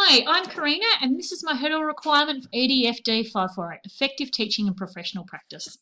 Hi, I'm Karina and this is my hurdle requirement for EDFD 548, Effective Teaching and Professional Practice.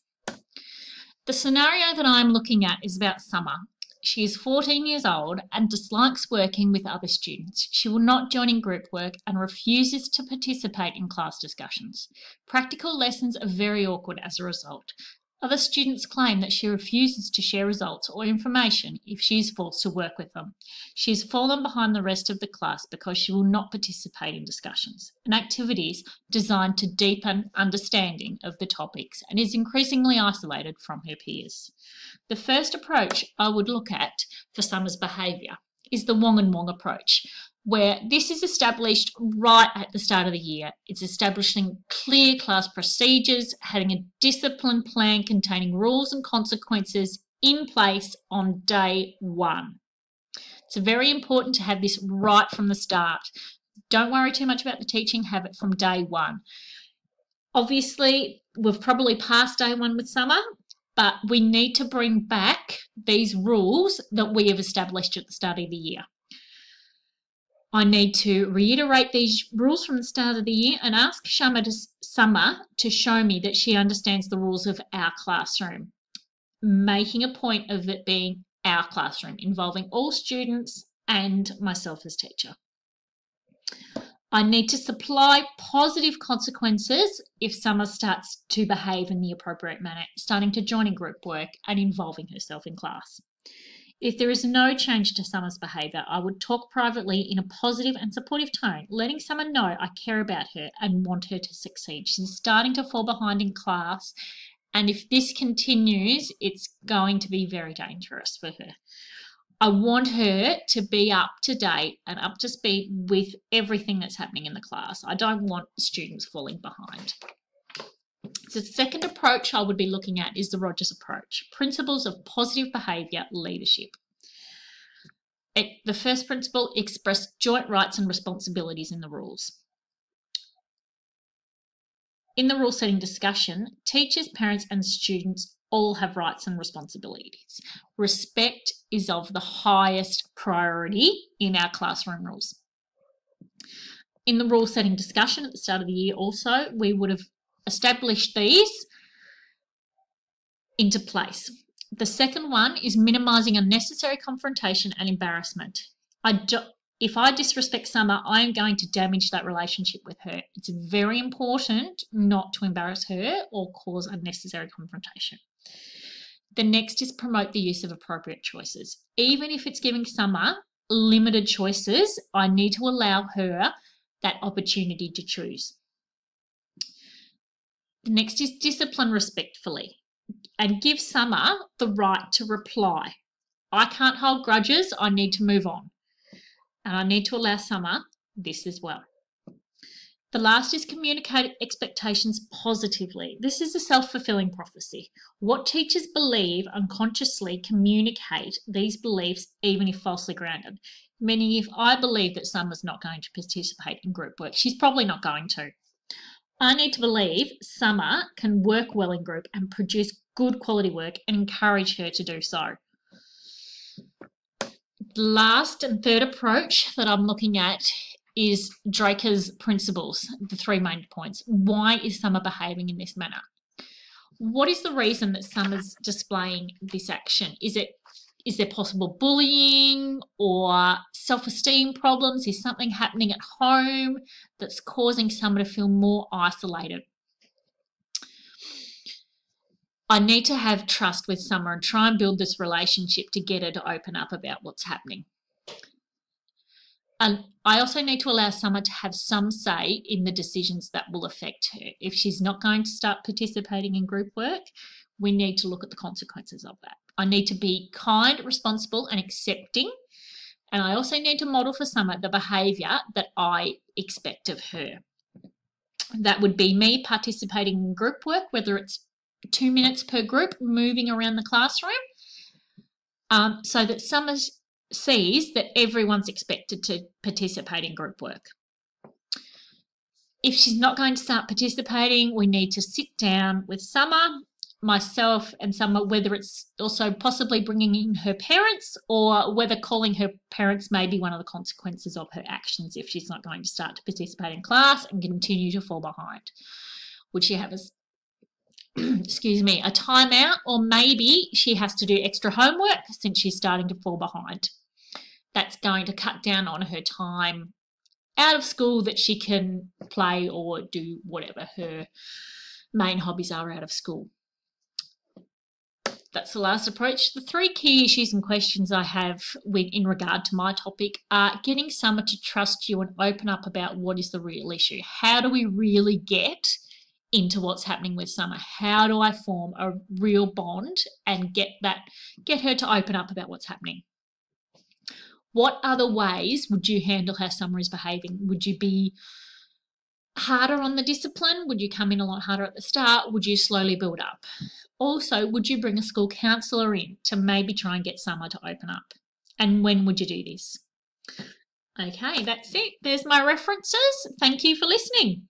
The scenario that I'm looking at is about Summer. She is 14 years old and dislikes working with other students. She will not join in group work and refuses to participate in class discussions. Practical lessons are very awkward as a result. Other students claim that she refuses to share results or information if she is forced to work with them. She has fallen behind the rest of the class because she will not participate in discussions and activities designed to deepen understanding of the topics and is increasingly isolated from her peers. The first approach I would look at for Summer's behaviour is the Wong and Wong approach, where this is established right at the start of the year. It's establishing clear class procedures, having a discipline plan containing rules and consequences in place on day one. It's very important to have this right from the start. Don't worry too much about the teaching, have it from day one. Obviously, we've probably passed day one with Summer, but we need to bring back these rules that we have established at the start of the year. I need to reiterate these rules from the start of the year and ask Summer to show me that she understands the rules of our classroom, making a point of it being our classroom, involving all students and myself as teacher. I need to supply positive consequences if Summer starts to behave in the appropriate manner, starting to join in group work and involving herself in class. If there is no change to Summer's behaviour, I would talk privately in a positive and supportive tone, letting Summer know I care about her and want her to succeed. She's starting to fall behind in class, and if this continues, it's going to be very dangerous for her. I want her to be up to date and up to speed with everything that's happening in the class. I don't want students falling behind. So the second approach I would be looking at is the Rogers approach, principles of positive behaviour leadership. The first principle, express joint rights and responsibilities in the rules. In the rule setting discussion, teachers, parents and students all have rights and responsibilities. Respect is of the highest priority in our classroom rules. In the rule setting discussion at the start of the year also, we would have established these into place. The second one is minimising unnecessary confrontation and embarrassment. If I disrespect Summer, I am going to damage that relationship with her. It's very important not to embarrass her or cause unnecessary confrontation. The next is promote the use of appropriate choices. Even if it's giving Summer limited choices, I need to allow her that opportunity to choose. The next is discipline respectfully and give Summer the right to reply. I can't hold grudges, I need to move on. And I need to allow Summer this as well. The last is communicate expectations positively. This is a self-fulfilling prophecy. What teachers believe unconsciously communicate these beliefs even if falsely grounded. Meaning if I believe that Summer's not going to participate in group work, she's probably not going to. I need to believe Summer can work well in group and produce good quality work and encourage her to do so. The last and third approach that I'm looking at is Draker's principles, the three main points. Why is Summer behaving in this manner? What is the reason that Summer's displaying this action? Is there possible bullying or self-esteem problems? Is something happening at home that's causing Summer to feel more isolated? I need to have trust with Summer and try and build this relationship to get her to open up about what's happening. And I also need to allow Summer to have some say in the decisions that will affect her. If she's not going to start participating in group work, we need to look at the consequences of that. I need to be kind, responsible and accepting. And I also need to model for Summer the behaviour that I expect of her. That would be me participating in group work, whether it's 2 minutes per group, moving around the classroom, so that Summer sees that everyone's expected to participate in group work. If she's not going to start participating, we need to sit down with Summer, myself and Summer whether it's also possibly bringing in her parents, or whether calling her parents may be one of the consequences of her actions if she's not going to start to participate in class and continue to fall behind. Would she have a excuse me, a timeout, or maybe she has to do extra homework since she's starting to fall behind? That's going to cut down on her time out of school that she can play or do whatever her main hobbies are out of school. That's the last approach. The 3 key issues and questions I have in regard to my topic are getting Summer to trust you and open up about what is the real issue. How do we really get into what's happening with Summer? How do I form a real bond and get her to open up about what's happening? What other ways would you handle how Summer is behaving? Would you be harder on the discipline? Would you come in a lot harder at the start? Would you slowly build up? Also, would you bring a school counsellor in to maybe try and get Summer to open up? And when would you do this? Okay, that's it. There's my references. Thank you for listening.